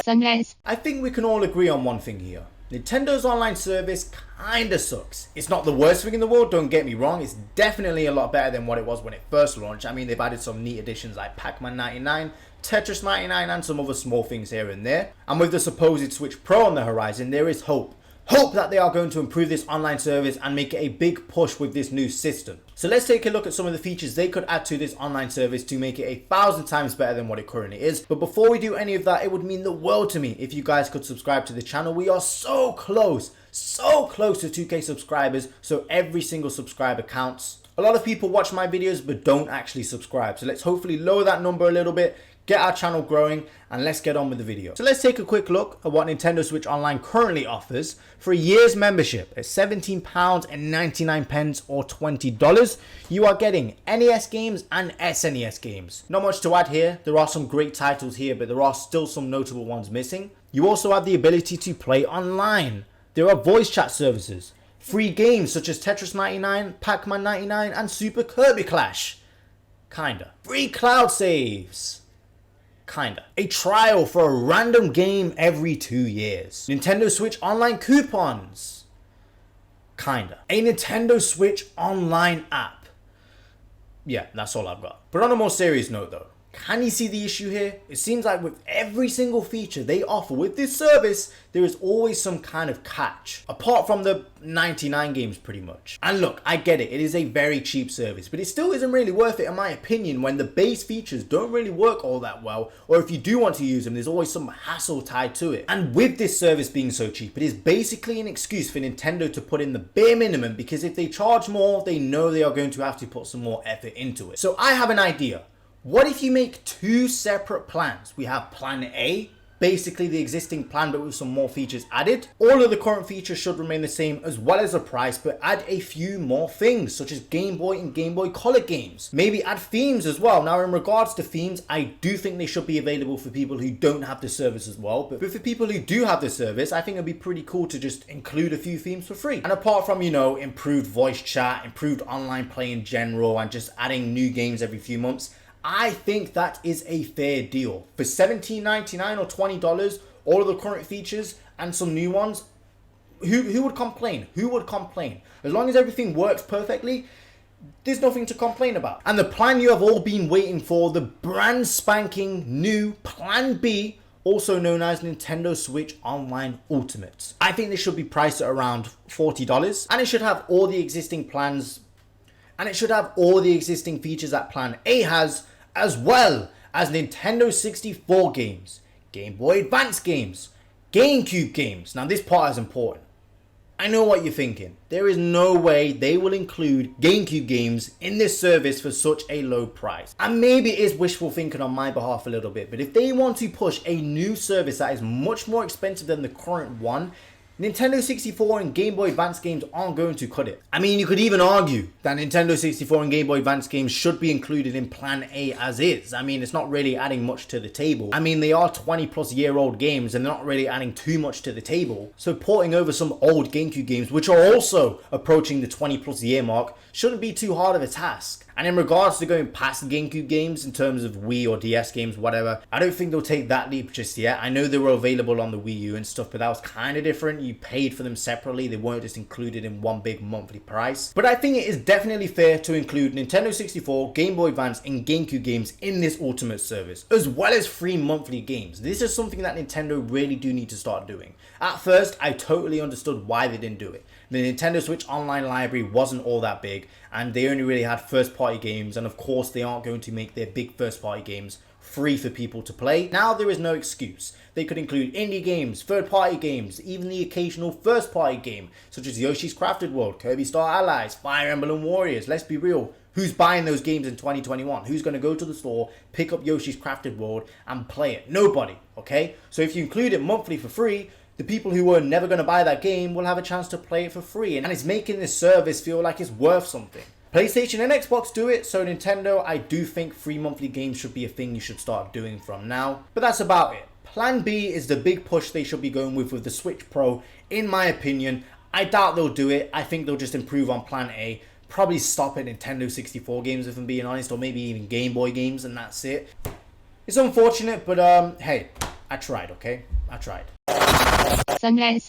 Sunrise. I think we can all agree on one thing here. Nintendo's online service kinda sucks. It's not the worst thing in the world, don't get me wrong. It's definitely a lot better than what it was when it first launched. I mean, they've added some neat additions like Pac-Man 99, Tetris 99, and some other small things here and there. And with the supposed Switch Pro on the horizon, there is hope. Hope that they are going to improve this online service and make it a big push with this new system. So let's take a look at some of the features they could add to this online service to make it 1,000 times better than what it currently is. But before we do any of that, it would mean the world to me if you guys could subscribe to the channel. We are so close to 2K subscribers, so every single subscriber counts. A lot of people watch my videos but don't actually subscribe, so let's hopefully lower that number a little bit, get our channel growing, and let's get on with the video. So let's take a quick look at what Nintendo Switch Online currently offers. For a year's membership at £17.99 or $20, you are getting NES games and SNES games. Not much to add here. There are some great titles here, but there are still some notable ones missing. You also have the ability to play online. There are voice chat services, free games such as Tetris 99, Pac-Man 99, and Super Kirby Clash. Kinda. Free cloud saves. Kinda. A trial for a random game every 2 years. Nintendo Switch Online coupons. Kinda. A Nintendo Switch Online app. Yeah, that's all I've got. But on a more serious note though, can you see the issue here? It seems like with every single feature they offer with this service, there is always some kind of catch. Apart from the 99 games pretty much. And look, I get it. It is a very cheap service, but it still isn't really worth it in my opinion when the base features don't really work all that well. Or if you do want to use them, there's always some hassle tied to it. And with this service being so cheap, it is basically an excuse for Nintendo to put in the bare minimum, because if they charge more, they know they are going to have to put some more effort into it. So I have an idea. What if you make two separate plans? We have plan A, basically the existing plan but with some more features added. All of the current features should remain the same as well as the price, but add a few more things such as Game Boy and Game Boy Color games. Maybe add themes as well. Now in regards to themes, I do think they should be available for people who don't have the service as well, but for people who do have the service, I think it'd be pretty cool to just include a few themes for free. And apart from, you know, improved voice chat, improved online play in general, and just adding new games every few months, I think that is a fair deal. For $17.99 or $20, all of the current features and some new ones, who would complain? Who would complain? As long as everything works perfectly, there's nothing to complain about. And the plan you have all been waiting for, the brand spanking new Plan B, also known as Nintendo Switch Online Ultimate. I think this should be priced at around $40, and it should have all the existing plans. And it should have all the existing features that Plan A has, as well as Nintendo 64 games, Game Boy Advance games, GameCube games. Now this part is important. I know what you're thinking. There is no way they will include GameCube games in this service for such a low price. And maybe it is wishful thinking on my behalf a little bit, but if they want to push a new service that is much more expensive than the current one, Nintendo 64 and Game Boy Advance games aren't going to cut it. I mean, you could even argue that Nintendo 64 and Game Boy Advance games should be included in Plan A as is. I mean, it's not really adding much to the table. I mean, they are 20-plus-year-old games and they're not really adding too much to the table. So porting over some old GameCube games, which are also approaching the 20-plus-year mark, shouldn't be too hard of a task. And in regards to going past GameCube games in terms of Wii or DS games, whatever, I don't think they'll take that leap just yet. I know they were available on the Wii U and stuff, but that was kind of different. You paid for them separately. They weren't just included in one big monthly price. But I think it is definitely fair to include Nintendo 64, Game Boy Advance, and GameCube games in this Ultimate service, as well as free monthly games. This is something that Nintendo really do need to start doing. At first, I totally understood why they didn't do it. The Nintendo Switch Online library wasn't all that big, and they only really had first-party games, and of course they aren't going to make their big first-party games free for people to play. Now there is no excuse. They could include indie games, third-party games, even the occasional first-party game, such as Yoshi's Crafted World, Kirby Star Allies, Fire Emblem Warriors. Let's be real. Who's buying those games in 2021? Who's going to go to the store, pick up Yoshi's Crafted World, and play it? Nobody, okay? So if you include it monthly for free, the people who were never going to buy that game will have a chance to play it for free. And it's making this service feel like it's worth something. PlayStation and Xbox do it, so Nintendo, I do think free monthly games should be a thing you should start doing from now. But that's about it. Plan B is the big push they should be going with the Switch Pro, in my opinion. I doubt they'll do it. I think they'll just improve on Plan A. Probably stop at Nintendo 64 games, if I'm being honest, or maybe even Game Boy games, and that's it. It's unfortunate, but hey, I tried, okay? I tried. Sunrise.